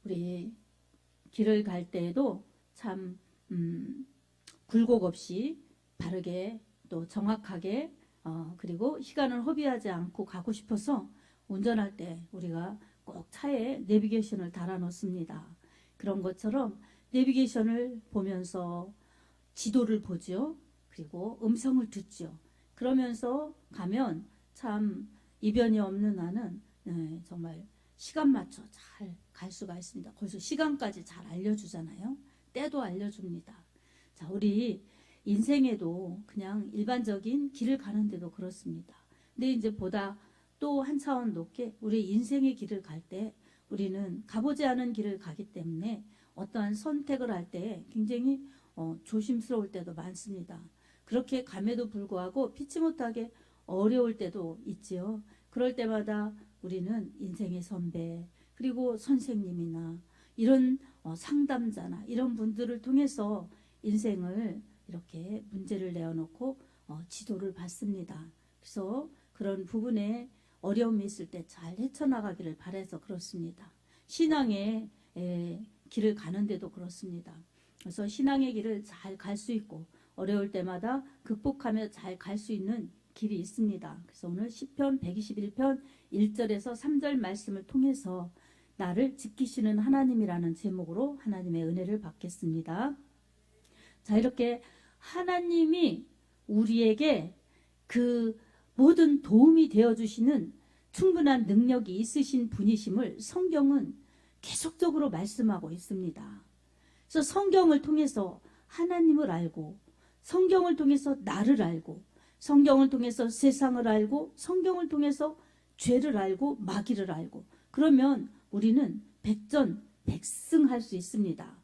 우리 길을 갈 때에도 참 굴곡 없이 바르게 또 정확하게 그리고 시간을 허비하지 않고 가고 싶어서 운전할 때 우리가 꼭 차에 내비게이션을 달아 놓습니다. 그런 것처럼 내비게이션을 보면서 지도를 보죠. 그리고 음성을 듣죠. 그러면서 가면 참 이변이 없는 나는 정말 시간 맞춰 잘 갈 수가 있습니다. 거기서 시간까지 잘 알려주잖아요. 때도 알려줍니다. 자, 우리 인생에도 그냥 일반적인 길을 가는데도 그렇습니다. 근데 이제 보다 또 한 차원 높게 우리 인생의 길을 갈 때 우리는 가보지 않은 길을 가기 때문에 어떠한 선택을 할 때 굉장히 조심스러울 때도 많습니다. 그렇게 감에도 불구하고 피치 못하게 어려울 때도 있지요. 그럴 때마다 우리는 인생의 선배 그리고 선생님이나 이런 상담자나 이런 분들을 통해서 인생을 이렇게 문제를 내어놓고 지도를 받습니다. 그래서 그런 부분에 어려움이 있을 때 잘 헤쳐나가기를 바라서 그렇습니다. 신앙의 길을 가는데도 그렇습니다. 그래서 신앙의 길을 잘 갈 수 있고 어려울 때마다 극복하며 잘 갈 수 있는 길이 있습니다. 그래서 오늘 시편 121편 1절에서 3절 말씀을 통해서 나를 지키시는 하나님이라는 제목으로 하나님의 은혜를 받겠습니다. 자, 이렇게 하나님이 우리에게 그 모든 도움이 되어주시는 충분한 능력이 있으신 분이심을 성경은 계속적으로 말씀하고 있습니다. 그래서 성경을 통해서 하나님을 알고 성경을 통해서 나를 알고 성경을 통해서 세상을 알고 성경을 통해서 죄를 알고 마귀를 알고 그러면 우리는 백전백승할 수 있습니다.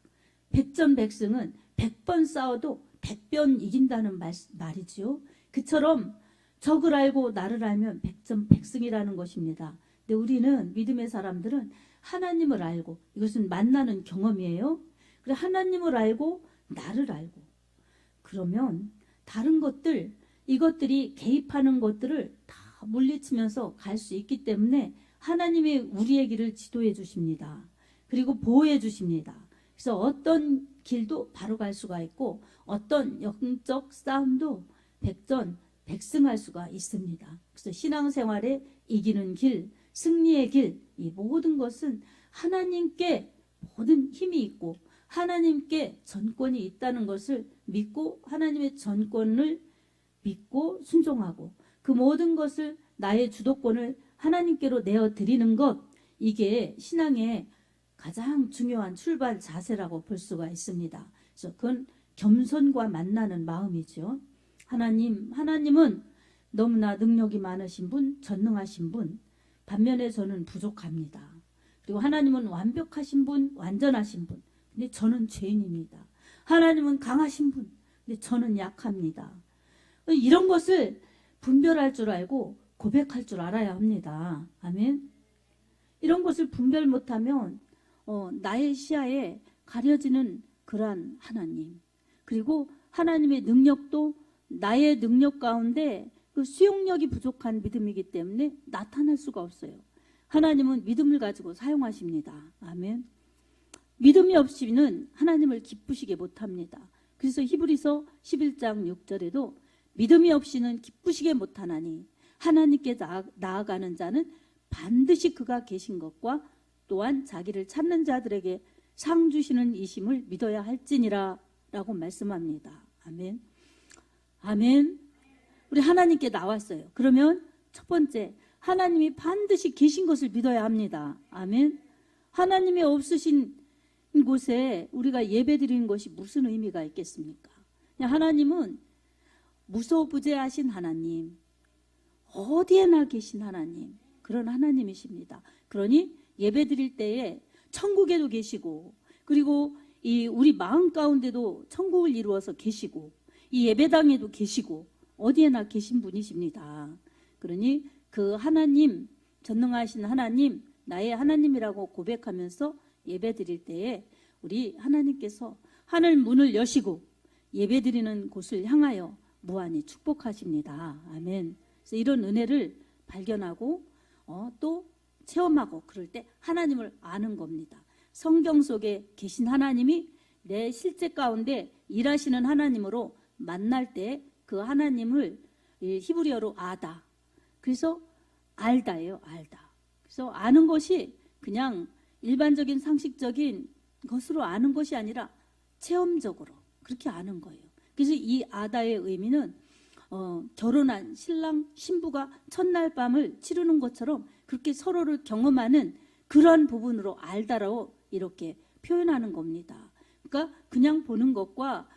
백전백승은 100번 싸워도 100번 이긴다는 말이지요. 그처럼 적을 알고 나를 알면 백전백승이라는 것입니다. 근데 우리는 믿음의 사람들은 하나님을 알고 이것은 만나는 경험이에요. 그래 하나님을 알고 나를 알고 그러면 다른 것들 이것들이 개입하는 것들을 다 물리치면서 갈 수 있기 때문에 하나님이 우리의 길을 지도해 주십니다. 그리고 보호해 주십니다. 그래서 어떤 길도 바로 갈 수가 있고 어떤 영적 싸움도 백전백승할 수가 있습니다. 그래서 신앙생활에 이기는 길, 승리의 길, 이 모든 것은 하나님께 모든 힘이 있고 하나님께 전권이 있다는 것을 믿고 하나님의 전권을 믿고 순종하고 그 모든 것을 나의 주도권을 하나님께로 내어드리는 것 이게 신앙의 가장 중요한 출발 자세라고 볼 수가 있습니다. 그래서 그건 겸손과 만나는 마음이죠. 하나님은 너무나 능력이 많으신 분, 전능하신 분, 반면에 저는 부족합니다. 그리고 하나님은 완벽하신 분, 완전하신 분, 근데 저는 죄인입니다. 하나님은 강하신 분, 근데 저는 약합니다. 이런 것을 분별할 줄 알고 고백할 줄 알아야 합니다. 아멘. 이런 것을 분별 못하면 나의 시야에 가려지는 그러한 하나님 그리고 하나님의 능력도 나의 능력 가운데 그 수용력이 부족한 믿음이기 때문에 나타날 수가 없어요. 하나님은 믿음을 가지고 사용하십니다. 아멘. 믿음이 없이는 하나님을 기쁘시게 못합니다. 그래서 히브리서 11장 6절에도 믿음이 없이는 기쁘시게 못하나니 하나님께 나아가는 자는 반드시 그가 계신 것과 또한 자기를 찾는 자들에게 상 주시는 이심을 믿어야 할지니라 라고 말씀합니다. 아멘. 아멘. 우리 하나님께 나왔어요. 그러면 첫 번째 하나님이 반드시 계신 것을 믿어야 합니다. 아멘. 하나님이 없으신 곳에 우리가 예배드리는 것이 무슨 의미가 있겠습니까? 하나님은 무소부재하신 하나님, 어디에나 계신 하나님, 그런 하나님이십니다. 그러니 예배드릴 때에 천국에도 계시고 그리고 이 우리 마음 가운데도 천국을 이루어서 계시고 이 예배당에도 계시고 어디에나 계신 분이십니다. 그러니 그 하나님, 전능하신 하나님, 나의 하나님이라고 고백하면서 예배드릴 때에 우리 하나님께서 하늘 문을 여시고 예배드리는 곳을 향하여 무한히 축복하십니다. 아멘. 그래서 이런 은혜를 발견하고 또 체험하고 그럴 때 하나님을 아는 겁니다. 성경 속에 계신 하나님이 내 실제 가운데 일하시는 하나님으로 만날 때 그 하나님을 히브리어로 아다. 그래서 알다예요. 알다. 그래서 아는 것이 그냥 일반적인 상식적인 것으로 아는 것이 아니라 체험적으로 그렇게 아는 거예요. 그래서 이 아다의 의미는 결혼한 신랑 신부가 첫날 밤을 치르는 것처럼 그렇게 서로를 경험하는 그런 부분으로 알다라고 이렇게 표현하는 겁니다. 그러니까 그냥 보는 것과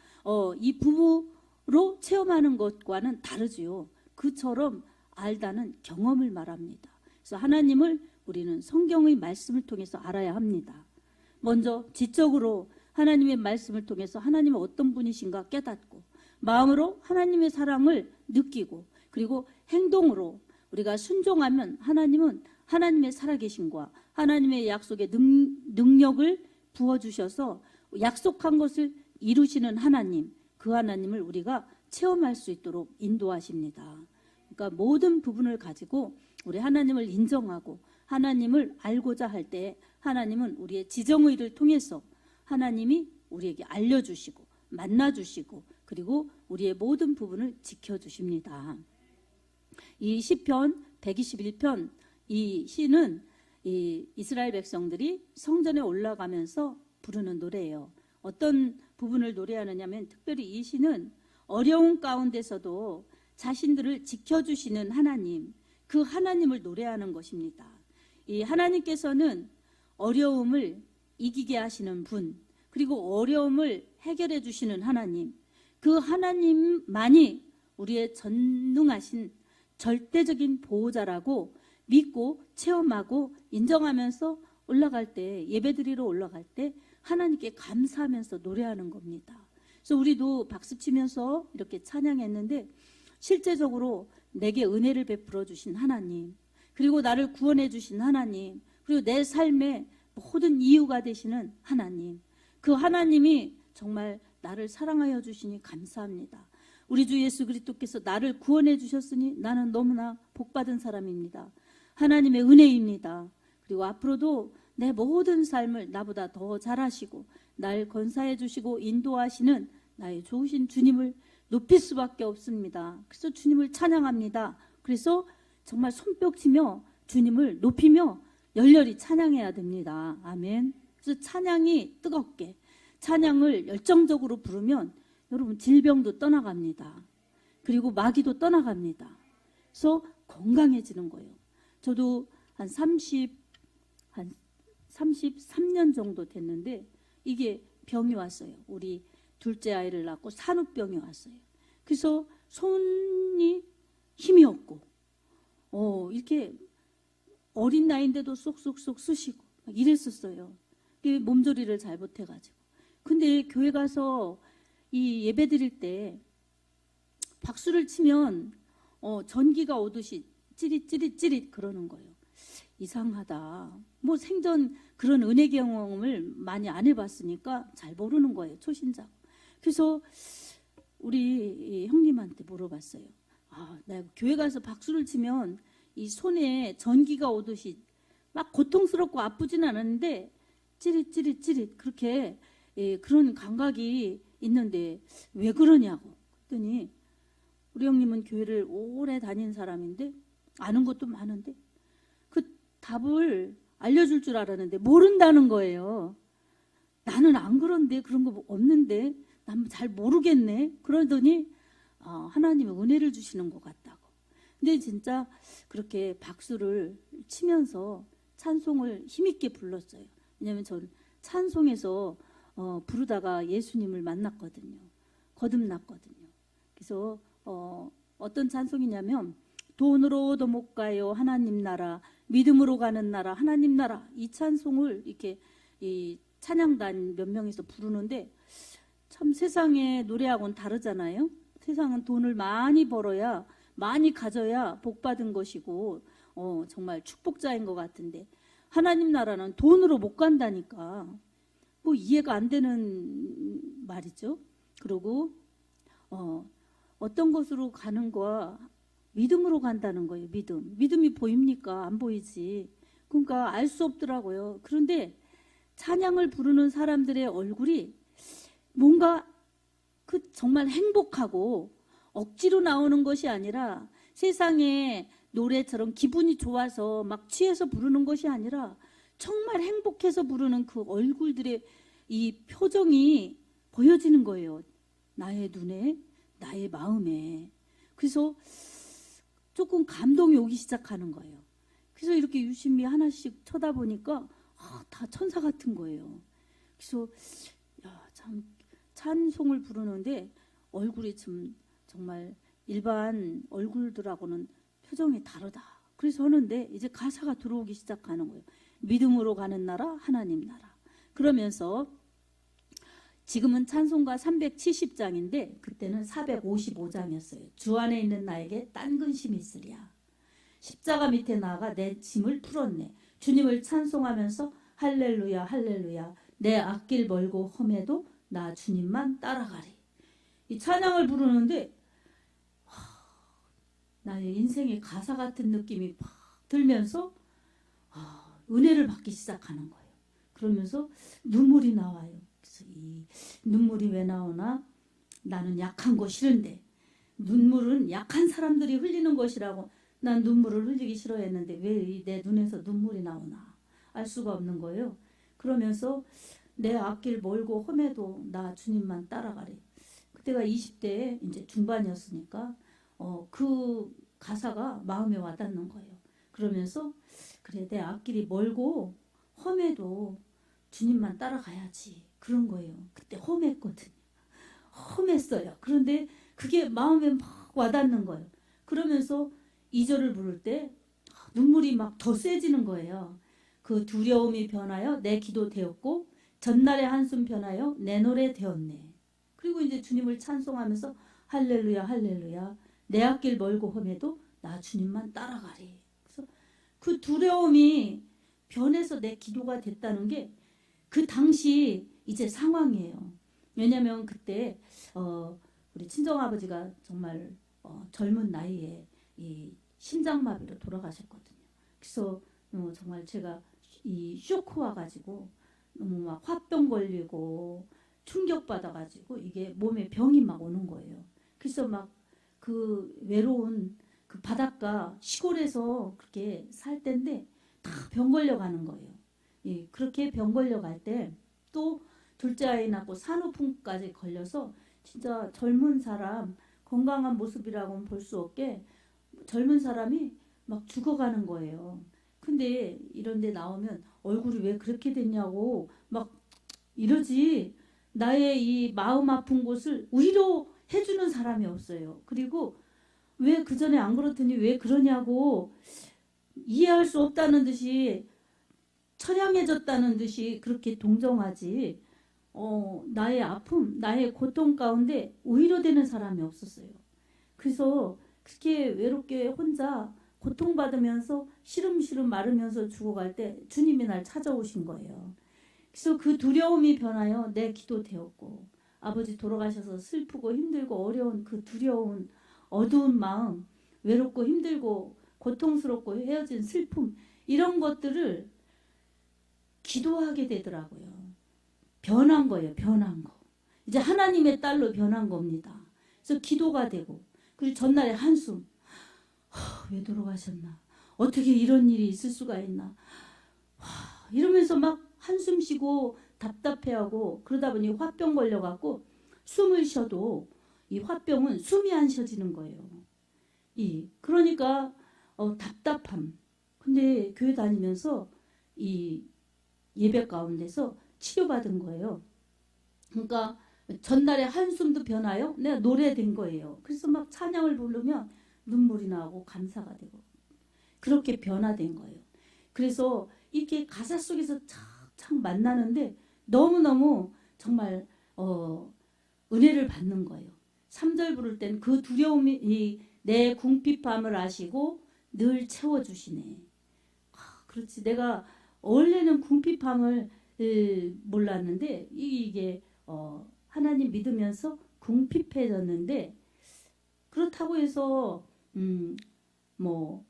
이 부부로 체험하는 것과는 다르지요. 그처럼 알다는 경험을 말합니다. 그래서 하나님을 우리는 성경의 말씀을 통해서 알아야 합니다. 먼저 지적으로 하나님의 말씀을 통해서 하나님은 어떤 분이신가 깨닫고, 마음으로 하나님의 사랑을 느끼고, 그리고 행동으로 우리가 순종하면 하나님은 하나님의 살아계심과 하나님의 약속의 능력을 부어주셔서 약속한 것을 이루시는 하나님, 그 하나님을 우리가 체험할 수 있도록 인도하십니다. 그러니까 모든 부분을 가지고 우리 하나님을 인정하고 하나님을 알고자 할 때 하나님은 우리의 지정의를 통해서 하나님이 우리에게 알려주시고 만나주시고 그리고 우리의 모든 부분을 지켜주십니다. 이 시편 121편 이 시는 이 이스라엘 백성들이 성전에 올라가면서 부르는 노래예요. 어떤 부분을 노래하느냐면 특별히 이 시는 어려운 가운데서도 자신들을 지켜주시는 하나님, 그 하나님을 노래하는 것입니다. 이 하나님께서는 어려움을 이기게 하시는 분, 그리고 어려움을 해결해 주시는 하나님, 그 하나님만이 우리의 전능하신 절대적인 보호자라고 믿고 체험하고 인정하면서 올라갈 때, 예배드리러 올라갈 때 하나님께 감사하면서 노래하는 겁니다. 그래서 우리도 박수치면서 이렇게 찬양했는데 실제적으로 내게 은혜를 베풀어 주신 하나님, 그리고 나를 구원해 주신 하나님, 그리고 내 삶의 모든 이유가 되시는 하나님, 그 하나님이 정말 나를 사랑하여 주시니 감사합니다. 우리 주 예수 그리스도께서 나를 구원해 주셨으니 나는 너무나 복받은 사람입니다. 하나님의 은혜입니다. 그리고 앞으로도 내 모든 삶을 나보다 더 잘하시고 날 건사해 주시고 인도하시는 나의 좋으신 주님을 높일 수밖에 없습니다. 그래서 주님을 찬양합니다. 그래서 정말 손뼉치며 주님을 높이며 열렬히 찬양해야 됩니다. 아멘. 그래서 찬양이 뜨겁게, 찬양을 열정적으로 부르면 여러분 질병도 떠나갑니다. 그리고 마귀도 떠나갑니다. 그래서 건강해지는 거예요. 저도 한 33년 정도 됐는데 이게 병이 왔어요. 우리 둘째 아이를 낳고 산후병이 왔어요. 그래서 손이 힘이 없고 이렇게 어린 나이인데도 쏙쏙쏙 쑤시고 막 이랬었어요. 몸조리를 잘 못해가지고. 근데 교회 가서 이 예배 드릴 때 박수를 치면 전기가 오듯이 찌릿찌릿찌릿 그러는 거예요. 이상하다. 뭐 생전 그런 은혜 경험을 많이 안 해봤으니까 잘 모르는 거예요. 초신자고. 그래서 우리 형님한테 물어봤어요. 나 교회 가서 박수를 치면 이 손에 전기가 오듯이 막 고통스럽고 아프진 않았는데 찌릿찌릿찌릿 그렇게 그런 감각이 있는데 왜 그러냐고. 그랬더니 우리 형님은 교회를 오래 다닌 사람인데 아는 것도 많은데 그 답을 알려줄 줄 알았는데 모른다는 거예요. 나는 안 그런데 그런 거 없는데 난 잘 모르겠네. 그러더니 하나님은 은혜를 주시는 것 같다고. 근데 진짜 그렇게 박수를 치면서 찬송을 힘있게 불렀어요. 왜냐하면 전 찬송에서 부르다가 예수님을 만났거든요. 거듭났거든요. 그래서 어떤 찬송이냐면 돈으로도 못 가요 하나님 나라, 믿음으로 가는 나라 하나님 나라, 이 찬송을 이렇게 이 찬양단 몇 명이서 부르는데 참 세상의 노래하고는 다르잖아요. 세상은 돈을 많이 벌어야 많이 가져야 복 받은 것이고 정말 축복자인 것 같은데 하나님 나라는 돈으로 못 간다니까 뭐 이해가 안 되는 말이죠. 그리고 어떤 곳으로 가는 거와 믿음으로 간다는 거예요. 믿음이 보입니까? 안 보이지. 그러니까 알 수 없더라고요. 그런데 찬양을 부르는 사람들의 얼굴이 뭔가 그 정말 행복하고 억지로 나오는 것이 아니라 세상에 노래처럼 기분이 좋아서 막 취해서 부르는 것이 아니라 정말 행복해서 부르는 그 얼굴들의 이 표정이 보여지는 거예요. 나의 눈에, 나의 마음에. 그래서 조금 감동이 오기 시작하는 거예요. 그래서 이렇게 유심히 하나씩 쳐다보니까 다 천사 같은 거예요. 그래서 참 찬송을 부르는데 얼굴이 좀 정말 일반 얼굴들하고는 표정이 다르다. 그래서 하는데 이제 가사가 들어오기 시작하는 거예요. 믿음으로 가는 나라, 하나님 나라. 그러면서 지금은 찬송가 370장인데 그때는 455장이었어요. 주 안에 있는 나에게 딴 근심이 있으랴. 십자가 밑에 나아가 내 짐을 풀었네. 주님을 찬송하면서 할렐루야 할렐루야 내 앞길 멀고 험해도 나 주님만 따라가리. 이 찬양을 부르는데 나의 인생의 가사 같은 느낌이 팍 들면서 은혜를 받기 시작하는 거예요. 그러면서 눈물이 나와요. 그래서 이 눈물이 왜 나오나? 나는 약한 거 싫은데 눈물은 약한 사람들이 흘리는 것이라고 난 눈물을 흘리기 싫어했는데 왜 내 눈에서 눈물이 나오나 알 수가 없는 거예요. 그러면서 내 앞길 멀고 험해도 나 주님만 따라가리. 그때가 20대에 이제 중반이었으니까 그 가사가 마음에 와닿는 거예요. 그러면서 그래 내 앞길이 멀고 험해도 주님만 따라가야지 그런 거예요. 그때 험했거든요. 험했어요. 그런데 그게 마음에 막 와닿는 거예요. 그러면서 2절을 부를 때 눈물이 막 더 세지는 거예요. 그 두려움이 변하여 내 기도 되었고 전날의 한숨 변하여 내 노래 되었네. 그리고 이제 주님을 찬송하면서 할렐루야 할렐루야 내 앞길 멀고 험해도 나 주님만 따라가리. 그래서 그 두려움이 변해서 내 기도가 됐다는 게 그 당시 이제 상황이에요. 왜냐하면 그때 우리 친정아버지가 정말 젊은 나이에 이 심장마비로 돌아가셨거든요. 그래서 정말 제가 이 쇼크 와가지고 너무 막 화병 걸리고 충격받아가지고 이게 몸에 병이 막 오는 거예요. 그래서 막 그 외로운 그 바닷가 시골에서 그렇게 살 때인데 다 병 걸려가는 거예요. 예, 그렇게 병 걸려갈 때 또 둘째 아이 낳고 산후풍까지 걸려서 진짜 젊은 사람 건강한 모습이라고는 볼 수 없게 젊은 사람이 막 죽어가는 거예요. 근데 이런 데 나오면 얼굴이 왜 그렇게 됐냐고 막 이러지 나의 이 마음 아픈 곳을 위로해주는 사람이 없어요. 그리고 왜 그전에 안 그렇더니 왜 그러냐고 이해할 수 없다는 듯이 처량해졌다는 듯이 그렇게 동정하지 나의 아픔, 나의 고통 가운데 위로되는 사람이 없었어요. 그래서 그렇게 외롭게 혼자 고통받으면서 시름시름 마르면서 죽어갈 때 주님이 날 찾아오신 거예요. 그래서 그 두려움이 변하여 내 기도 되었고 아버지 돌아가셔서 슬프고 힘들고 어려운 그 두려운 어두운 마음 외롭고 힘들고 고통스럽고 헤어진 슬픔 이런 것들을 기도하게 되더라고요. 변한 거예요. 변한 거. 이제 하나님의 딸로 변한 겁니다. 그래서 기도가 되고 그리고 전날에 한숨 왜 돌아가셨나 어떻게 이런 일이 있을 수가 있나 이러면서 막 한숨 쉬고 답답해하고 그러다 보니 화병 걸려갖고 숨을 쉬어도 이 화병은 숨이 안 쉬어지는 거예요. 그러니까 답답함. 근데 교회 다니면서 이 예배 가운데서 치료받은 거예요. 그러니까 전날에 한숨도 변하여 내가 노래된 거예요. 그래서 막 찬양을 부르면 눈물이 나고 감사가 되고 그렇게 변화된 거예요. 그래서 이렇게 가사 속에서 착착 만나는데 너무너무 정말 은혜를 받는 거예요. 3절 부를 땐 그 두려움이 내 궁핍함을 아시고 늘 채워주시네. 그렇지 내가 원래는 궁핍함을 몰랐는데 이게 하나님 믿으면서 궁핍해졌는데 그렇다고 해서 뭐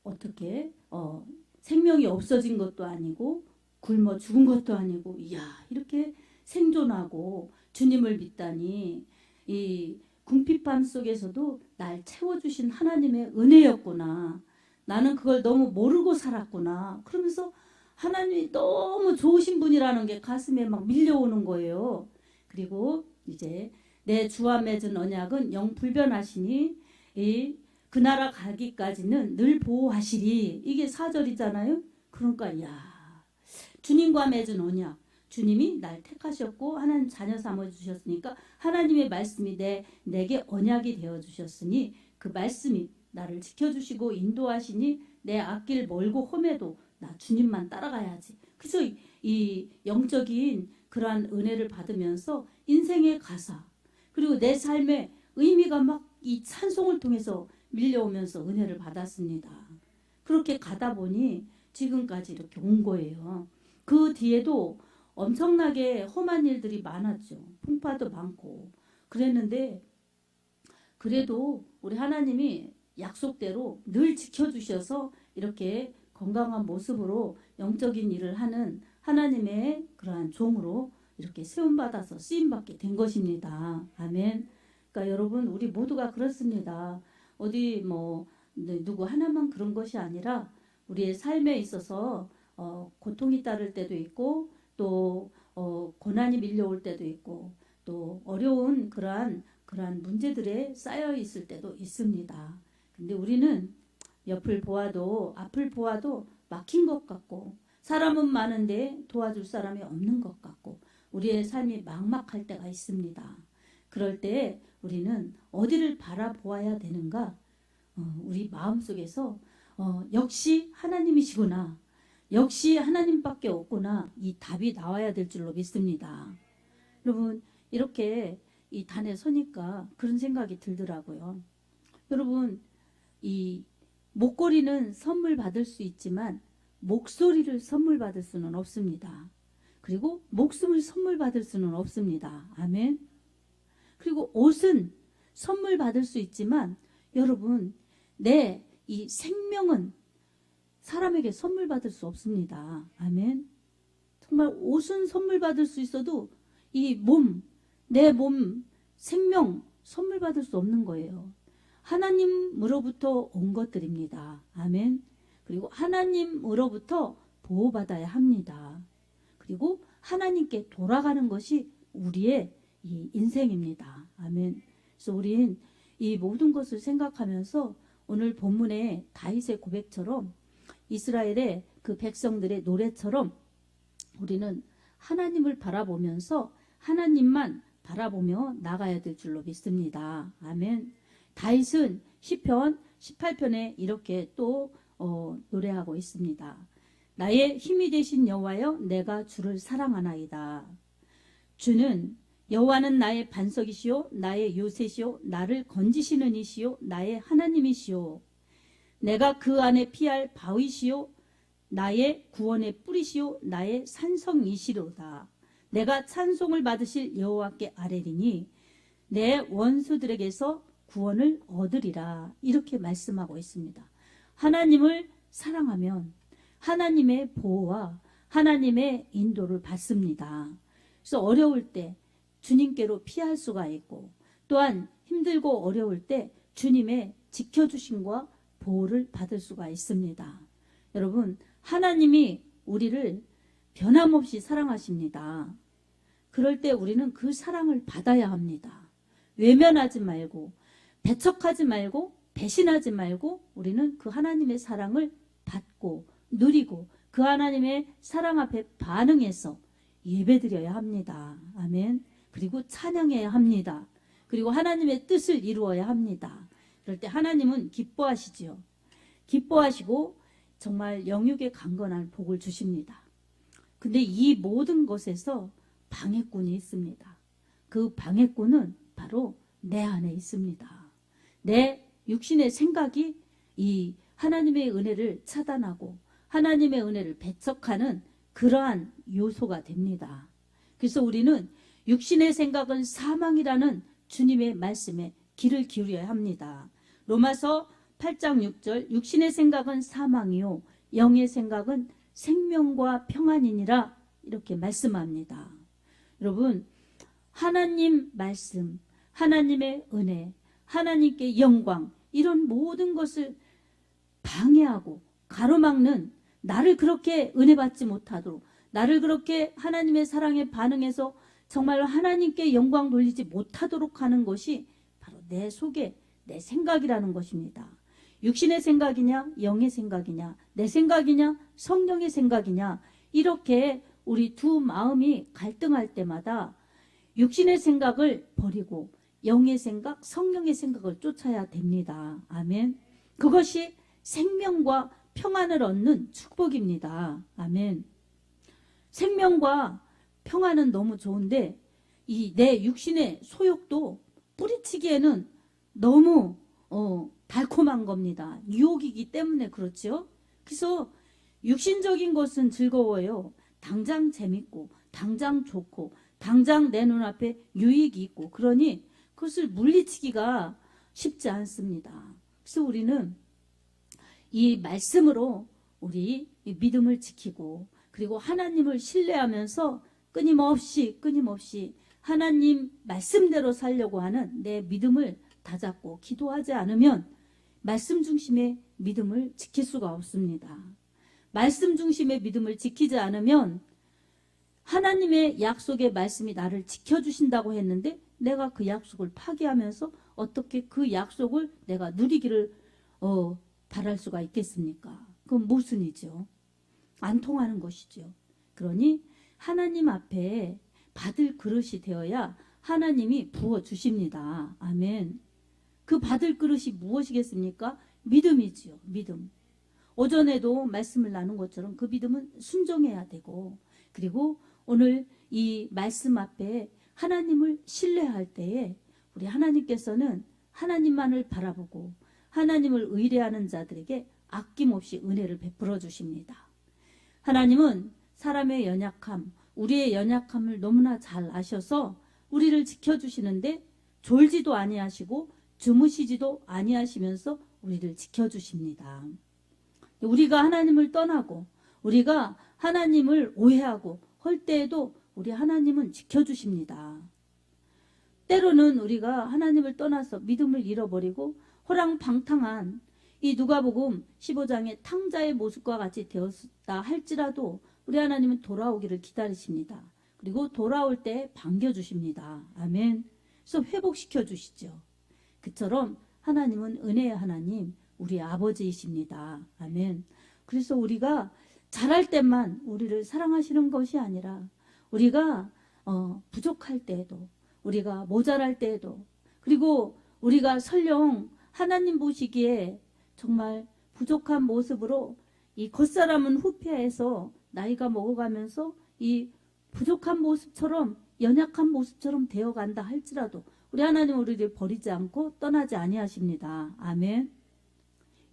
어떻게 생명이 없어진 것도 아니고 굶어 죽은 것도 아니고, 이야, 이렇게 생존하고 주님을 믿다니, 이 궁핍함 속에서도 날 채워주신 하나님의 은혜였구나. 나는 그걸 너무 모르고 살았구나. 그러면서 하나님이 너무 좋으신 분이라는 게 가슴에 막 밀려오는 거예요. 그리고 이제 내 주와 맺은 언약은 영 불변하시니 그 나라 가기까지는 늘 보호하시리. 이게 4절이잖아요. 그러니까 야, 주님과 맺은 언약, 주님이 날 택하셨고 하나님 자녀 삼아주셨으니까 하나님의 말씀이 내게 언약이 되어주셨으니 그 말씀이 나를 지켜주시고 인도하시니 내 앞길 멀고 험해도 나 주님만 따라가야지. 그래서 이 영적인 그러한 은혜를 받으면서 인생의 가사, 그리고 내 삶의 의미가 막 이 찬송을 통해서 밀려오면서 은혜를 받았습니다. 그렇게 가다 보니 지금까지 이렇게 온 거예요. 그 뒤에도 엄청나게 험한 일들이 많았죠. 풍파도 많고 그랬는데, 그래도 우리 하나님이 약속대로 늘 지켜주셔서 이렇게 건강한 모습으로 영적인 일을 하는 하나님의 그러한 종으로 이렇게 세움받아서 쓰임받게 된 것입니다. 아멘. 그러니까 여러분, 우리 모두가 그렇습니다. 어디 뭐 누구 하나만 그런 것이 아니라 우리의 삶에 있어서 고통이 따를 때도 있고, 또 고난이 밀려올 때도 있고, 또 어려운 그러한 문제들에 쌓여 있을 때도 있습니다. 근데 우리는 옆을 보아도 앞을 보아도 막힌 것 같고, 사람은 많은데 도와줄 사람이 없는 것 같고, 우리의 삶이 막막할 때가 있습니다. 그럴 때 우리는 어디를 바라보아야 되는가? 우리 마음속에서 역시 하나님이시구나, 역시 하나님밖에 없구나, 이 답이 나와야 될 줄로 믿습니다. 여러분, 이렇게 이 단에 서니까 그런 생각이 들더라고요. 여러분, 이 목걸이는 선물 받을 수 있지만 목소리를 선물 받을 수는 없습니다. 그리고 목숨을 선물 받을 수는 없습니다. 아멘. 그리고 옷은 선물 받을 수 있지만 여러분, 내 이 생명은 사람에게 선물 받을 수 없습니다. 아멘. 정말 옷은 선물 받을 수 있어도 이 몸, 내 몸, 생명 선물 받을 수 없는 거예요. 하나님으로부터 온 것들입니다. 아멘. 그리고 하나님으로부터 보호받아야 합니다. 그리고 하나님께 돌아가는 것이 우리의 이 인생입니다. 아멘. 그래서 우린 이 모든 것을 생각하면서 오늘 본문의 다윗의 고백처럼, 이스라엘의 그 백성들의 노래처럼 우리는 하나님을 바라보면서 하나님만 바라보며 나가야 될 줄로 믿습니다. 아멘. 다윗은 시편 18편에 이렇게 또 노래하고 있습니다. 나의 힘이 되신 여호와여, 내가 주를 사랑하나이다. 여호와는 나의 반석이시요 나의 요새시요 나를 건지시는 이시요 나의 하나님이시요, 내가 그 안에 피할 바위시요 나의 구원의 뿌리시요 나의 산성이시로다. 내가 찬송을 받으실 여호와께 아뢰리니 내 원수들에게서 구원을 얻으리라. 이렇게 말씀하고 있습니다. 하나님을 사랑하면 하나님의 보호와 하나님의 인도를 받습니다. 그래서 어려울 때 주님께로 피할 수가 있고, 또한 힘들고 어려울 때 주님의 지켜주심과 보호를 받을 수가 있습니다. 여러분, 하나님이 우리를 변함없이 사랑하십니다. 그럴 때 우리는 그 사랑을 받아야 합니다. 외면하지 말고, 배척하지 말고, 배신하지 말고, 우리는 그 하나님의 사랑을 받고 누리고 그 하나님의 사랑 앞에 반응해서 예배드려야 합니다. 아멘. 그리고 찬양해야 합니다. 그리고 하나님의 뜻을 이루어야 합니다. 그럴 때 하나님은 기뻐하시지요. 기뻐하시고 정말 영육의 강건한 복을 주십니다. 근데 이 모든 것에서 방해꾼이 있습니다. 그 방해꾼은 바로 내 안에 있습니다. 내 육신의 생각이 이 하나님의 은혜를 차단하고 하나님의 은혜를 배척하는 그러한 요소가 됩니다. 그래서 우리는 육신의 생각은 사망이라는 주님의 말씀에 귀를 기울여야 합니다. 로마서 8장 6절, 육신의 생각은 사망이요 영의 생각은 생명과 평안이니라 이렇게 말씀합니다. 여러분, 하나님 말씀, 하나님의 은혜, 하나님께 영광, 이런 모든 것을 방해하고 가로막는, 나를 그렇게 은혜 받지 못하도록, 나를 그렇게 하나님의 사랑에 반응해서 정말 하나님께 영광 돌리지 못하도록 하는 것이 바로 내 속에 내 생각이라는 것입니다. 육신의 생각이냐, 영의 생각이냐, 내 생각이냐, 성령의 생각이냐, 이렇게 우리 두 마음이 갈등할 때마다 육신의 생각을 버리고 영의 생각, 성령의 생각을 쫓아야 됩니다. 아멘. 그것이 생명과 평안을 얻는 축복입니다. 아멘. 생명과 평안은 너무 좋은데 이 내 육신의 소욕도 뿌리치기에는 너무 달콤한 겁니다. 유혹이기 때문에 그렇죠. 그래서 육신적인 것은 즐거워요. 당장 재밌고 당장 좋고 당장 내 눈앞에 유익이 있고, 그러니 그것을 물리치기가 쉽지 않습니다. 그래서 우리는 이 말씀으로 우리 믿음을 지키고, 그리고 하나님을 신뢰하면서 끊임없이 하나님 말씀대로 살려고 하는 내 믿음을 다잡고 기도하지 않으면 말씀 중심의 믿음을 지킬 수가 없습니다. 말씀 중심의 믿음을 지키지 않으면 하나님의 약속의 말씀이 나를 지켜주신다고 했는데 내가 그 약속을 파기하면서 어떻게 그 약속을 내가 누리기를 바랄 수가 있겠습니까? 그건 모순이죠. 안 통하는 것이죠. 그러니 하나님 앞에 받을 그릇이 되어야 하나님이 부어주십니다. 아멘. 그 받을 그릇이 무엇이겠습니까? 믿음이지요. 믿음. 오전에도 말씀을 나눈 것처럼 그 믿음은 순종해야 되고, 그리고 오늘 이 말씀 앞에 하나님을 신뢰할 때에 우리 하나님께서는 하나님만을 바라보고 하나님을 의뢰하는 자들에게 아낌없이 은혜를 베풀어 주십니다. 하나님은 사람의 연약함, 우리의 연약함을 너무나 잘 아셔서 우리를 지켜주시는데 졸지도 아니하시고 주무시지도 아니하시면서 우리를 지켜주십니다. 우리가 하나님을 떠나고 우리가 하나님을 오해하고 할 때에도 우리 하나님은 지켜주십니다. 때로는 우리가 하나님을 떠나서 믿음을 잃어버리고 호랑방탕한 이 누가복음 15장의 탕자의 모습과 같이 되었다 할지라도 우리 하나님은 돌아오기를 기다리십니다. 그리고 돌아올 때 반겨주십니다. 아멘. 그래서 회복시켜 주시죠. 그처럼 하나님은 은혜의 하나님, 우리 아버지이십니다. 아멘. 그래서 우리가 잘할 때만 우리를 사랑하시는 것이 아니라 우리가 부족할 때에도, 우리가 모자랄 때에도, 그리고 우리가 설령 하나님 보시기에 정말 부족한 모습으로 이 겉사람은 후패해서 나이가 먹어가면서 이 부족한 모습처럼, 연약한 모습처럼 되어간다 할지라도 우리 하나님 우리를 버리지 않고 떠나지 아니하십니다. 아멘.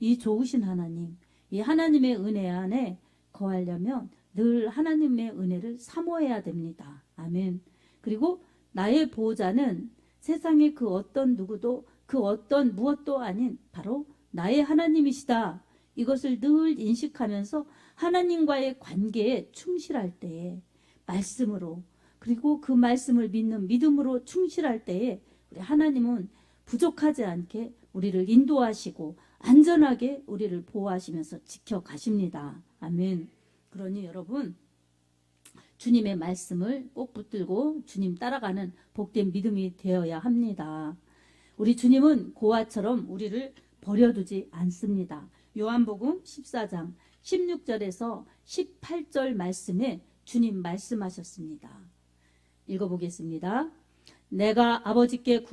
이 좋으신 하나님, 이 하나님의 은혜 안에 거하려면 늘 하나님의 은혜를 사모해야 됩니다. 아멘. 그리고 나의 보호자는 세상의 그 어떤 누구도 그 어떤 무엇도 아닌 바로 나의 하나님이시다. 이것을 늘 인식하면서 하나님과의 관계에 충실할 때에 말씀으로, 그리고 그 말씀을 믿는 믿음으로 충실할 때에 우리 하나님은 부족하지 않게 우리를 인도하시고 안전하게 우리를 보호하시면서 지켜가십니다. 아멘. 그러니 여러분, 주님의 말씀을 꼭 붙들고 주님 따라가는 복된 믿음이 되어야 합니다. 우리 주님은 고아처럼 우리를 버려두지 않습니다. 요한복음 14장 16절에서 18절 말씀에 주님 말씀하셨습니다. 읽어보겠습니다. 내가 아버지께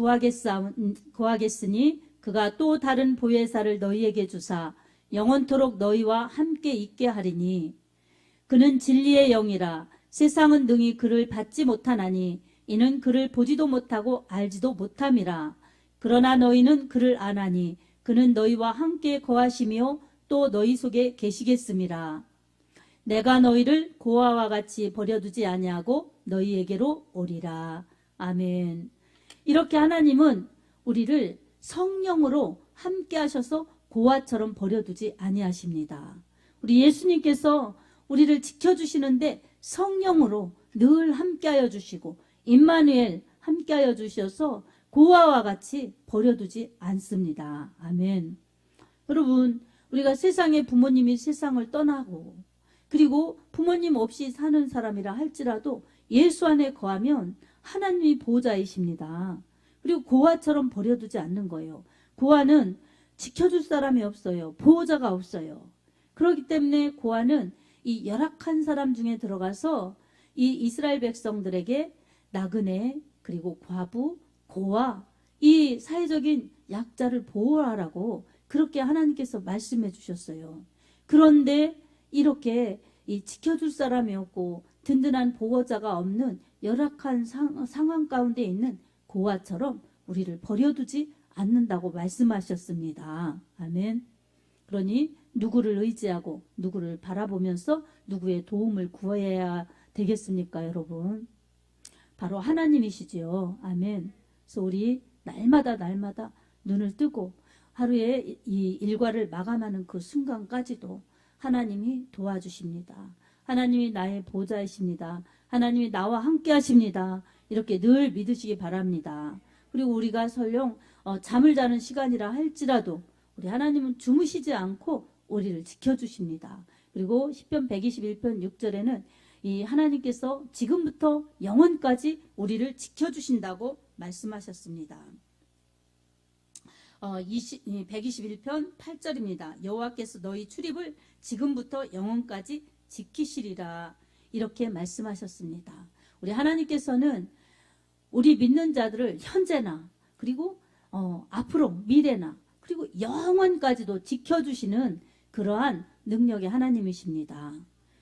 구하겠으니 그가 또 다른 보혜사를 너희에게 주사 영원토록 너희와 함께 있게 하리니 그는 진리의 영이라 세상은 능히 그를 받지 못하나니 이는 그를 보지도 못하고 알지도 못함이라. 그러나 너희는 그를 아나니 그는 너희와 함께 거하시며 또 너희 속에 계시겠음이라. 내가 너희를 고아와 같이 버려두지 아니하고 너희에게로 오리라. 아멘. 이렇게 하나님은 우리를 성령으로 함께 하셔서 고아처럼 버려두지 아니하십니다. 우리 예수님께서 우리를 지켜주시는데 성령으로 늘 함께하여 주시고 임마누엘 함께하여 주셔서 고아와 같이 버려두지 않습니다. 아멘. 여러분, 우리가 세상에 부모님이 세상을 떠나고 그리고 부모님 없이 사는 사람이라 할지라도 예수 안에 거하면 하나님이 보호자이십니다. 그리고 고아처럼 버려두지 않는 거예요. 고아는 지켜줄 사람이 없어요. 보호자가 없어요. 그렇기 때문에 고아는 이 열악한 사람 중에 들어가서 이 이스라엘 백성들에게 나그네 그리고 과부, 고아 이 사회적인 약자를 보호하라고 그렇게 하나님께서 말씀해 주셨어요. 그런데 이렇게 이 지켜줄 사람이 없고 든든한 보호자가 없는 열악한 상황 가운데 있는 고아처럼 우리를 버려두지 않는다고 말씀하셨습니다. 아멘. 그러니 누구를 의지하고 누구를 바라보면서 누구의 도움을 구해야 되겠습니까, 여러분? 바로 하나님이시지요. 아멘. 그래서 우리 날마다 눈을 뜨고 하루에 이 일과를 마감하는 그 순간까지도 하나님이 도와주십니다. 하나님이 나의 보호자이십니다. 하나님이 나와 함께 하십니다. 이렇게 늘 믿으시기 바랍니다. 그리고 우리가 설령 잠을 자는 시간이라 할지라도 우리 하나님은 주무시지 않고 우리를 지켜주십니다. 그리고 시편 121편 6절에는 이 하나님께서 지금부터 영원까지 우리를 지켜주신다고 말씀하셨습니다. 121편 8절입니다. 여호와께서 너희 출입을 지금부터 영원까지 지키시리라 이렇게 말씀하셨습니다. 우리 하나님께서는 우리 믿는 자들을 현재나 그리고 앞으로 미래나 그리고 영원까지도 지켜주시는 그러한 능력의 하나님이십니다.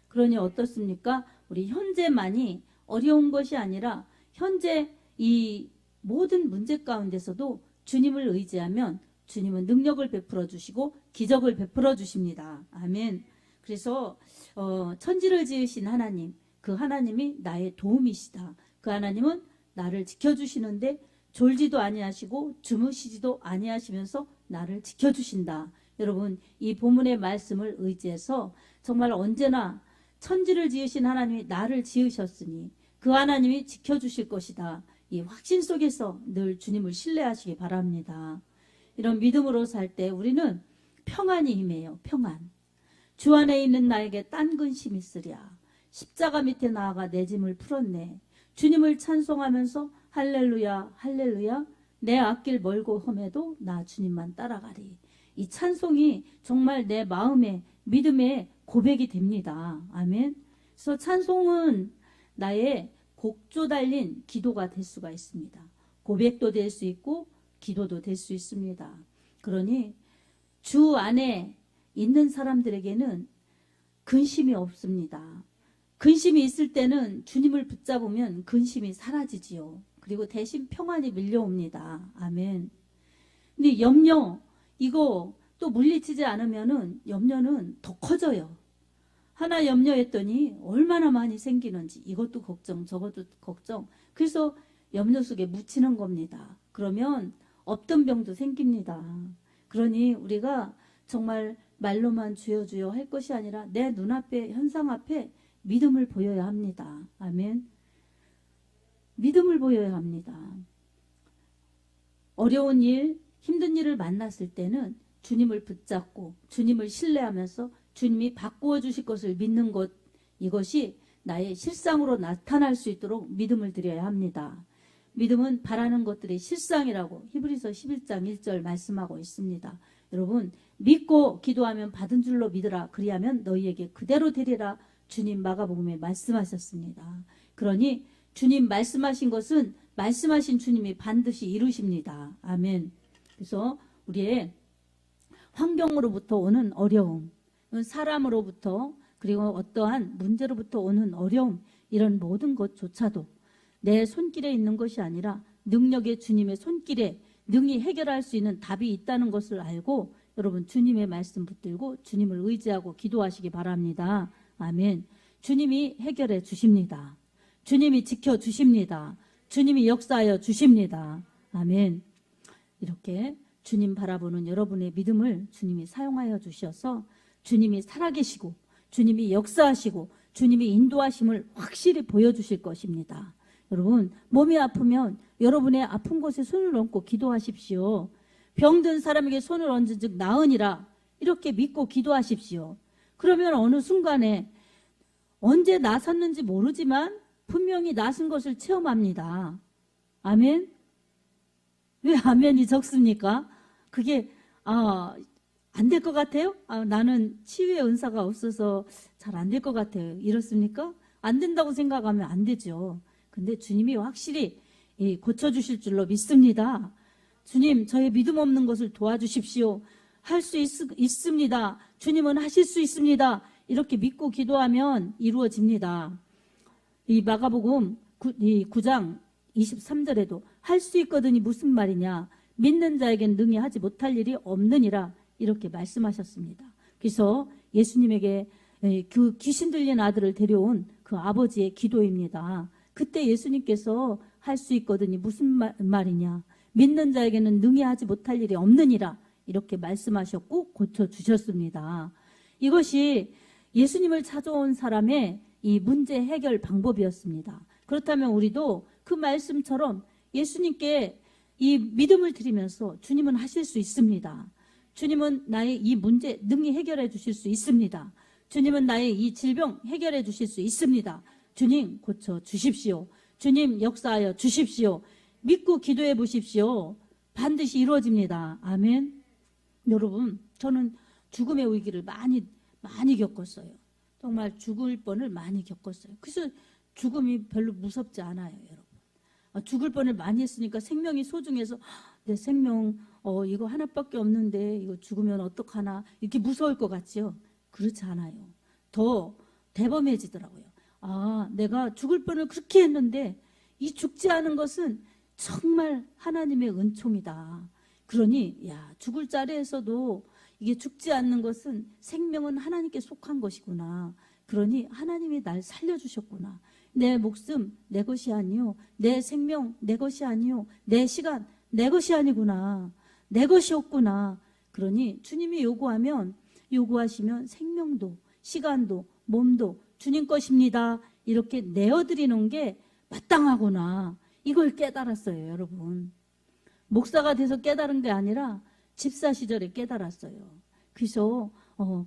그러니 어떻습니까? 우리 현재만이 어려운 것이 아니라 현재 이 모든 문제 가운데서도 주님을 의지하면 주님은 능력을 베풀어 주시고 기적을 베풀어 주십니다. 아멘. 그래서 천지를 지으신 하나님, 그 하나님이 나의 도움이시다. 그 하나님은 나를 지켜주시는데 졸지도 아니하시고 주무시지도 아니하시면서 나를 지켜주신다. 여러분, 이 본문의 말씀을 의지해서 정말 언제나 천지를 지으신 하나님이 나를 지으셨으니 그 하나님이 지켜주실 것이다. 이 확신 속에서 늘 주님을 신뢰하시기 바랍니다. 이런 믿음으로 살 때 우리는 평안이 임해요. 평안. 주 안에 있는 나에게 딴 근심이 있으랴. 십자가 밑에 나아가 내 짐을 풀었네. 주님을 찬송하면서 할렐루야 할렐루야 내 앞길 멀고 험해도 나 주님만 따라가리. 이 찬송이 정말 내 마음의 믿음의 고백이 됩니다. 아멘. 그래서 찬송은 나의 곡조 달린 기도가 될 수가 있습니다. 고백도 될 수 있고 기도도 될 수 있습니다. 그러니 주 안에 있는 사람들에게는 근심이 없습니다. 근심이 있을 때는 주님을 붙잡으면 근심이 사라지지요. 그리고 대신 평안이 밀려옵니다. 아멘. 근데 염려 이거 또 물리치지 않으면은 염려는 더 커져요. 하나 염려했더니 얼마나 많이 생기는지 이것도 걱정 저것도 걱정. 그래서 염려 속에 묻히는 겁니다. 그러면 없던 병도 생깁니다. 그러니 우리가 정말 말로만 주여 주여 할 것이 아니라 내 눈앞에 현상 앞에 믿음을 보여야 합니다. 아멘. 믿음을 보여야 합니다. 어려운 일, 힘든 일을 만났을 때는 주님을 붙잡고 주님을 신뢰하면서 주님이 바꾸어 주실 것을 믿는 것, 이것이 나의 실상으로 나타날 수 있도록 믿음을 드려야 합니다. 믿음은 바라는 것들이 실상이라고 히브리서 11장 1절 말씀하고 있습니다. 여러분, 믿고 기도하면 받은 줄로 믿으라. 그리하면 너희에게 그대로 되리라. 주님 마가복음에 말씀하셨습니다. 그러니 주님 말씀하신 것은 말씀하신 주님이 반드시 이루십니다. 아멘. 그래서 우리의 환경으로부터 오는 어려움, 사람으로부터 그리고 어떠한 문제로부터 오는 어려움, 이런 모든 것조차도 내 손길에 있는 것이 아니라 능력의 주님의 손길에 능히 해결할 수 있는 답이 있다는 것을 알고 여러분 주님의 말씀 붙들고 주님을 의지하고 기도하시기 바랍니다. 아멘. 주님이 해결해 주십니다. 주님이 지켜주십니다. 주님이 역사하여 주십니다. 아멘. 이렇게 주님 바라보는 여러분의 믿음을 주님이 사용하여 주셔서 주님이 살아계시고 주님이 역사하시고 주님이 인도하심을 확실히 보여주실 것입니다. 여러분, 몸이 아프면 여러분의 아픈 곳에 손을 얹고 기도하십시오. 병든 사람에게 손을 얹은 즉 나으니라, 이렇게 믿고 기도하십시오. 그러면 어느 순간에 언제 나섰는지 모르지만 분명히 나선 것을 체험합니다. 아멘? 왜 아멘이 적습니까? 그게 안 될 것 같아요? 나는 치유의 은사가 없어서 잘 안 될 것 같아요. 이렇습니까? 안 된다고 생각하면 안 되죠. 근데 주님이 확실히 고쳐주실 줄로 믿습니다. 주님, 저의 믿음 없는 것을 도와주십시오. 할 수 있습니다. 주님은 하실 수 있습니다. 이렇게 믿고 기도하면 이루어집니다. 이 마가복음 9장 23절에도 할 수 있거든이 무슨 말이냐, 믿는 자에겐 능히 하지 못할 일이 없느니라, 이렇게 말씀하셨습니다. 그래서 예수님에게 그 귀신 들린 아들을 데려온 그 아버지의 기도입니다. 그때 예수님께서 할 수 있거든이 무슨 말이냐, 믿는 자에게는 능히 하지 못할 일이 없느니라, 이렇게 말씀하셨고 고쳐주셨습니다. 이것이 예수님을 찾아온 사람의 이 문제 해결 방법이었습니다. 그렇다면 우리도 그 말씀처럼 예수님께 이 믿음을 드리면서 주님은 하실 수 있습니다. 주님은 나의 이 문제 능히 해결해 주실 수 있습니다. 주님은 나의 이 질병 해결해 주실 수 있습니다. 주님 고쳐 주십시오. 주님 역사하여 주십시오. 믿고 기도해 보십시오. 반드시 이루어집니다. 아멘. 여러분, 저는 죽음의 위기를 많이 겪었어요. 정말 죽을 뻔을 많이 겪었어요. 그래서 죽음이 별로 무섭지 않아요, 여러분. 죽을 뻔을 많이 했으니까 생명이 소중해서 내 생명 이거 하나밖에 없는데 이거 죽으면 어떡하나, 이렇게 무서울 것 같지요? 그렇지 않아요. 더 대범해지더라고요. 내가 죽을 뻔을 그렇게 했는데 이 죽지 않은 것은 정말 하나님의 은총이다. 그러니 죽을 자리에서도 이게 죽지 않는 것은, 생명은 하나님께 속한 것이구나. 그러니 하나님이 날 살려주셨구나. 내 목숨 내 것이 아니요, 내 생명 내 것이 아니요, 내 시간 내 것이 아니구나. 내 것이 없구나. 그러니 주님이 요구하시면 생명도 시간도 몸도 주님 것입니다. 이렇게 내어드리는 게 마땅하구나. 이걸 깨달았어요, 여러분. 목사가 돼서 깨달은 게 아니라 집사 시절에 깨달았어요. 그래서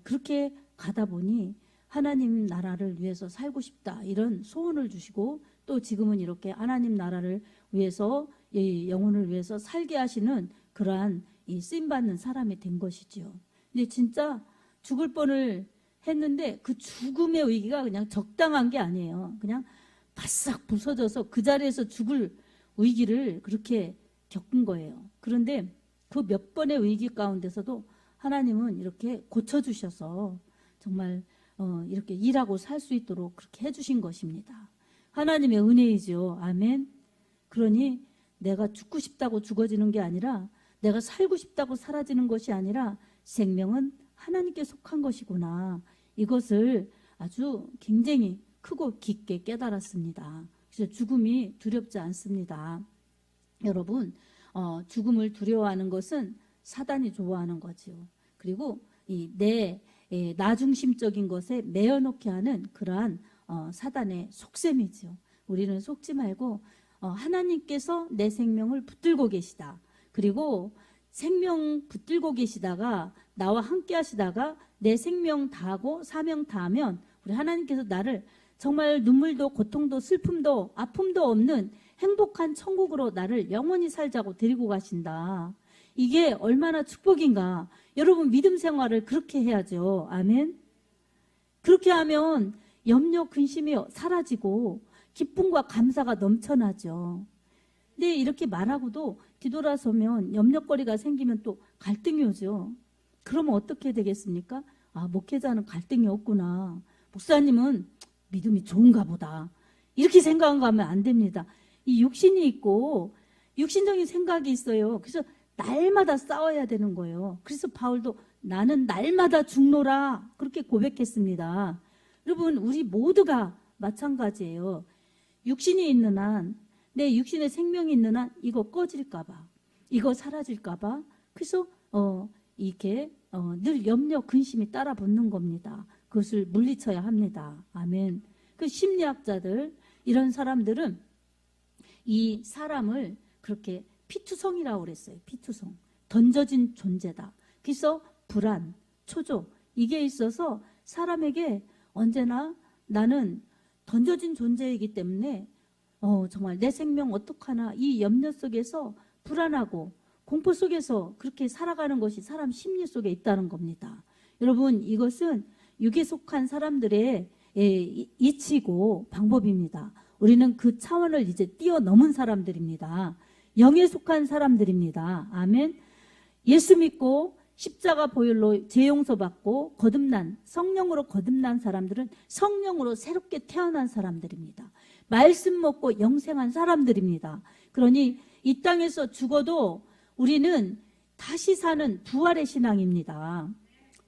그렇게 가다 보니 하나님 나라를 위해서 살고 싶다, 이런 소원을 주시고, 또 지금은 이렇게 하나님 나라를 위해서, 영혼을 위해서 살게 하시는 그러한 이 쓰임받는 사람이 된 것이죠. 근데 진짜 죽을 뻔을 했는데 그 죽음의 위기가 그냥 적당한 게 아니에요. 그냥 바싹 부서져서 그 자리에서 죽을 위기를 그렇게 겪은 거예요. 그런데 그 몇 번의 위기 가운데서도 하나님은 이렇게 고쳐주셔서 정말 이렇게 일하고 살 수 있도록 그렇게 해주신 것입니다. 하나님의 은혜이죠. 아멘. 그러니 내가 죽고 싶다고 죽어지는 게 아니라, 내가 살고 싶다고 사라지는 것이 아니라 생명은 하나님께 속한 것이구나. 이것을 아주 굉장히 크고 깊게 깨달았습니다. 그래서 죽음이 두렵지 않습니다. 여러분, 죽음을 두려워하는 것은 사단이 좋아하는 거지요. 그리고 내 나중심적인 것에 매여놓게 하는 그러한 사단의 속셈이죠. 우리는 속지 말고 하나님께서 내 생명을 붙들고 계시다. 그리고 생명 붙들고 계시다가 나와 함께 하시다가 내 생명 다하고 사명 다하면 우리 하나님께서 나를 정말 눈물도 고통도 슬픔도 아픔도 없는 행복한 천국으로 나를 영원히 살자고 데리고 가신다. 이게 얼마나 축복인가. 여러분, 믿음 생활을 그렇게 해야죠. 아멘. 그렇게 하면 염려 근심이 사라지고 기쁨과 감사가 넘쳐나죠. 근데 이렇게 말하고도 뒤돌아서면 염려거리가 생기면 또 갈등이 오죠. 그러면 어떻게 되겠습니까? 목회자는 갈등이 없구나, 목사님은 믿음이 좋은가 보다, 이렇게 생각하면 안 됩니다. 이 육신이 있고 육신적인 생각이 있어요. 그래서 날마다 싸워야 되는 거예요. 그래서 바울도 나는 날마다 죽노라, 그렇게 고백했습니다. 여러분, 우리 모두가 마찬가지예요. 육신이 있는 한, 내 육신에 생명이 있는 한 이거 꺼질까봐, 이거 사라질까봐, 그래서 이렇게 늘 염려 근심이 따라 붙는 겁니다. 그것을 물리쳐야 합니다. 아멘. 그 심리학자들, 이런 사람들은 이 사람을 그렇게 피투성이라고 그랬어요. 피투성. 던져진 존재다. 그래서 불안, 초조, 이게 있어서 사람에게 언제나 나는 던져진 존재이기 때문에 정말 내 생명 어떡하나, 이 염려 속에서 불안하고 공포 속에서 그렇게 살아가는 것이 사람 심리 속에 있다는 겁니다. 여러분, 이것은 육에 속한 사람들의 이치고 방법입니다. 우리는 그 차원을 이제 뛰어넘은 사람들입니다. 영에 속한 사람들입니다. 아멘. 예수 믿고 십자가 보혈로 죄용서 받고 거듭난, 성령으로 거듭난 사람들은 성령으로 새롭게 태어난 사람들입니다. 말씀 먹고 영생한 사람들입니다. 그러니 이 땅에서 죽어도 우리는 다시 사는 부활의 신앙입니다.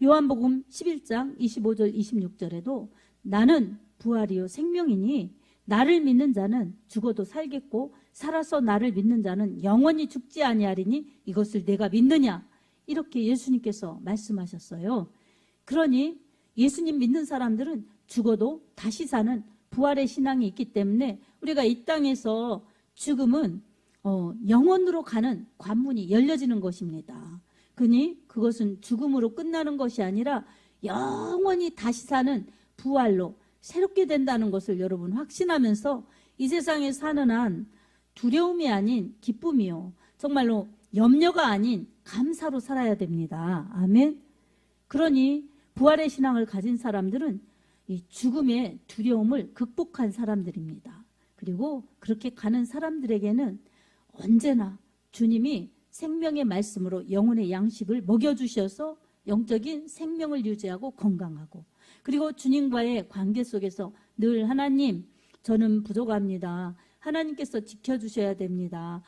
요한복음 11장 25절 26절에도 나는 부활이요 생명이니 나를 믿는 자는 죽어도 살겠고 살아서 나를 믿는 자는 영원히 죽지 아니하리니 이것을 내가 믿느냐, 이렇게 예수님께서 말씀하셨어요. 그러니 예수님 믿는 사람들은 죽어도 다시 사는 부활의 신앙이 있기 때문에 우리가 이 땅에서 죽음은 영원으로 가는 관문이 열려지는 것입니다. 그니 그것은 죽음으로 끝나는 것이 아니라 영원히 다시 사는 부활로 새롭게 된다는 것을 여러분 확신하면서 이 세상에 사는 한 두려움이 아닌 기쁨이요, 정말로 염려가 아닌 감사로 살아야 됩니다. 아멘. 그러니 부활의 신앙을 가진 사람들은 이 죽음의 두려움을 극복한 사람들입니다. 그리고 그렇게 가는 사람들에게는 언제나 주님이 생명의 말씀으로 영혼의 양식을 먹여주셔서 영적인 생명을 유지하고 건강하고, 그리고 주님과의 관계 속에서 늘 하나님, 저는 부족합니다. 하나님께서 지켜주셔야 됩니다.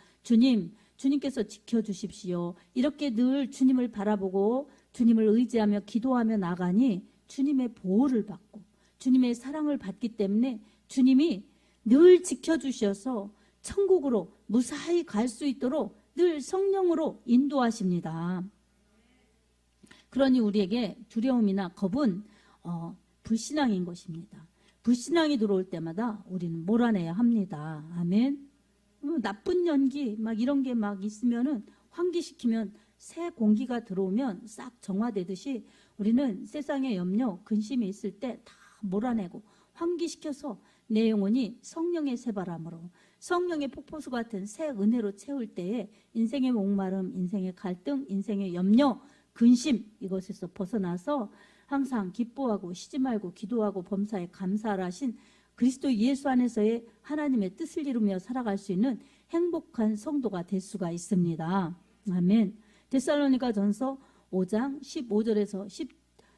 주님께서 지켜주십시오. 이렇게 늘 주님을 바라보고 주님을 의지하며 기도하며 나가니 주님의 보호를 받고 주님의 사랑을 받기 때문에 주님이 늘 지켜주셔서 천국으로 무사히 갈 수 있도록 늘 성령으로 인도하십니다. 그러니 우리에게 두려움이나 겁은 불신앙인 것입니다. 불신앙이 들어올 때마다 우리는 몰아내야 합니다. 아멘. 나쁜 연기 막 이런 게 막 있으면은 환기시키면 새 공기가 들어오면 싹 정화되듯이 우리는 세상의 염려, 근심이 있을 때 다 몰아내고 환기시켜서 내 영혼이 성령의 새바람으로, 성령의 폭포수 같은 새 은혜로 채울 때에 인생의 목마름, 인생의 갈등, 인생의 염려, 근심, 이것에서 벗어나서 항상 기뻐하고 쉬지 말고 기도하고 범사에 감사를 하신 그리스도 예수 안에서의 하나님의 뜻을 이루며 살아갈 수 있는 행복한 성도가 될 수가 있습니다. 아멘. 데살로니가 전서 5장 15절에서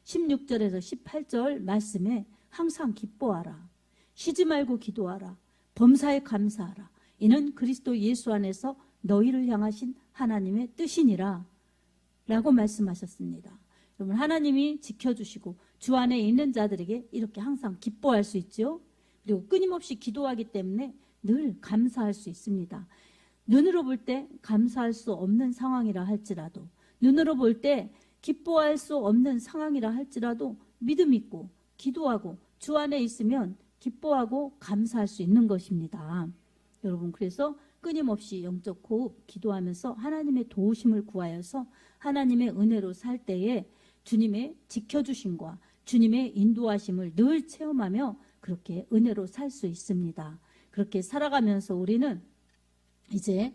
16절에서 18절 말씀에 항상 기뻐하라, 쉬지 말고 기도하라, 범사에 감사하라, 이는 그리스도 예수 안에서 너희를 향하신 하나님의 뜻이니라 라고 말씀하셨습니다. 여러분, 하나님이 지켜주시고 주 안에 있는 자들에게 이렇게 항상 기뻐할 수 있죠. 그리고 끊임없이 기도하기 때문에 늘 감사할 수 있습니다. 눈으로 볼 때 감사할 수 없는 상황이라 할지라도, 눈으로 볼 때 기뻐할 수 없는 상황이라 할지라도 믿음 있고 기도하고 주 안에 있으면 기뻐하고 감사할 수 있는 것입니다. 여러분, 그래서 끊임없이 영적 호흡 기도하면서 하나님의 도우심을 구하여서 하나님의 은혜로 살 때에 주님의 지켜주심과 주님의 인도하심을 늘 체험하며 그렇게 은혜로 살 수 있습니다. 그렇게 살아가면서 우리는 이제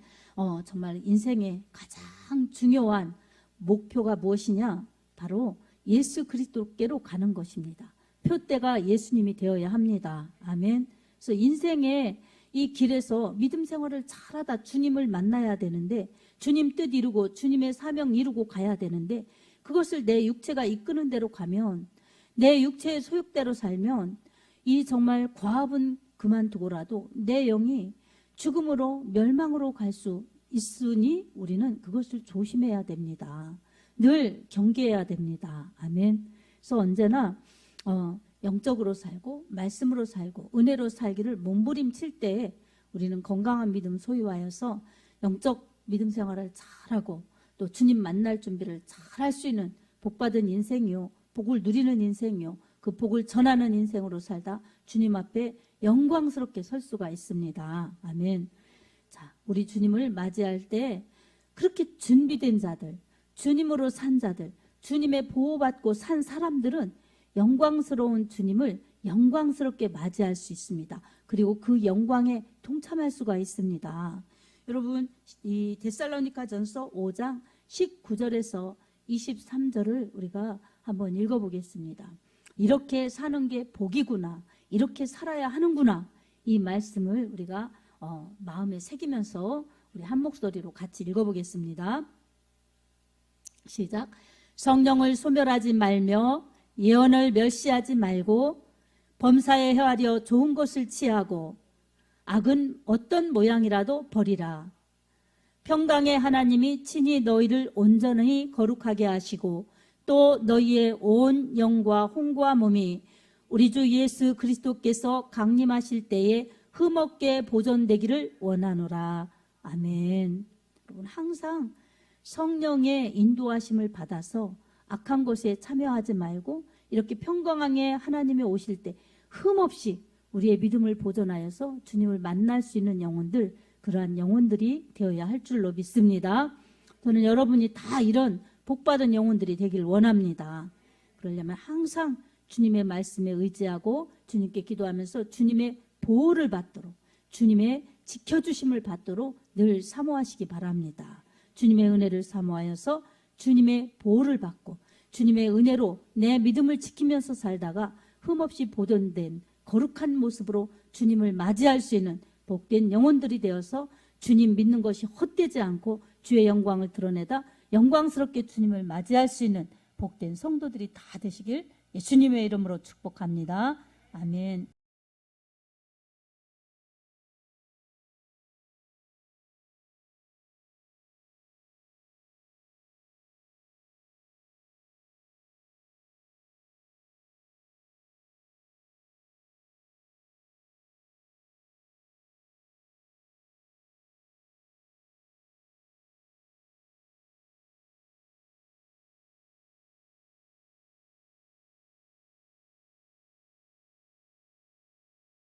정말 인생의 가장 중요한 목표가 무엇이냐? 바로 예수 그리스도께로 가는 것입니다. 표대가 예수님이 되어야 합니다. 아멘. 그래서 인생의 이 길에서 믿음 생활을 잘하다 주님을 만나야 되는데, 주님 뜻 이루고 주님의 사명 이루고 가야 되는데, 그것을 내 육체가 이끄는 대로 가면, 내 육체의 소욕대로 살면 이 정말 과업은 그만두고라도 내 영이 죽음으로 멸망으로 갈 수 있으니 우리는 그것을 조심해야 됩니다. 늘 경계해야 됩니다. 아멘. 그래서 언제나 영적으로 살고 말씀으로 살고 은혜로 살기를 몸부림칠 때에 우리는 건강한 믿음 소유하여서 영적 믿음 생활을 잘하고 또 주님 만날 준비를 잘할 수 있는 복받은 인생이요, 복을 누리는 인생이요, 그 복을 전하는 인생으로 살다 주님 앞에 영광스럽게 설 수가 있습니다. 아멘. 자, 우리 주님을 맞이할 때 그렇게 준비된 자들, 주님으로 산 자들, 주님의 보호받고 산 사람들은 영광스러운 주님을 영광스럽게 맞이할 수 있습니다. 그리고 그 영광에 동참할 수가 있습니다. 여러분, 이 데살로니가전서 5장 19절에서 23절을 우리가 한번 읽어보겠습니다. 이렇게 사는 게 복이구나, 이렇게 살아야 하는구나, 이 말씀을 우리가 마음에 새기면서 우리 한 목소리로 같이 읽어보겠습니다. 시작. 성령을 소멸하지 말며 예언을 멸시하지 말고 범사에 헤아려 좋은 것을 취하고 악은 어떤 모양이라도 버리라. 평강의 하나님이 친히 너희를 온전히 거룩하게 하시고 또 너희의 온 영과 혼과 몸이 우리 주 예수 그리스도께서 강림하실 때에 흠없게 보존되기를 원하노라. 아멘. 여러분, 항상 성령의 인도하심을 받아서 악한 것에 참여하지 말고 이렇게 평강하게 하나님이 오실 때 흠없이 우리의 믿음을 보존하여서 주님을 만날 수 있는 영혼들, 그러한 영혼들이 되어야 할 줄로 믿습니다. 저는 여러분이 다 이런 복받은 영혼들이 되길 원합니다. 그러려면 항상 주님의 말씀에 의지하고 주님께 기도하면서 주님의 보호를 받도록, 주님의 지켜주심을 받도록 늘 사모하시기 바랍니다. 주님의 은혜를 사모하여서 주님의 보호를 받고 주님의 은혜로 내 믿음을 지키면서 살다가 흠없이 보존된 거룩한 모습으로 주님을 맞이할 수 있는 복된 영혼들이 되어서 주님 믿는 것이 헛되지 않고 주의 영광을 드러내다 영광스럽게 주님을 맞이할 수 있는 복된 성도들이 다 되시길 예수님의 이름으로 축복합니다. 아멘.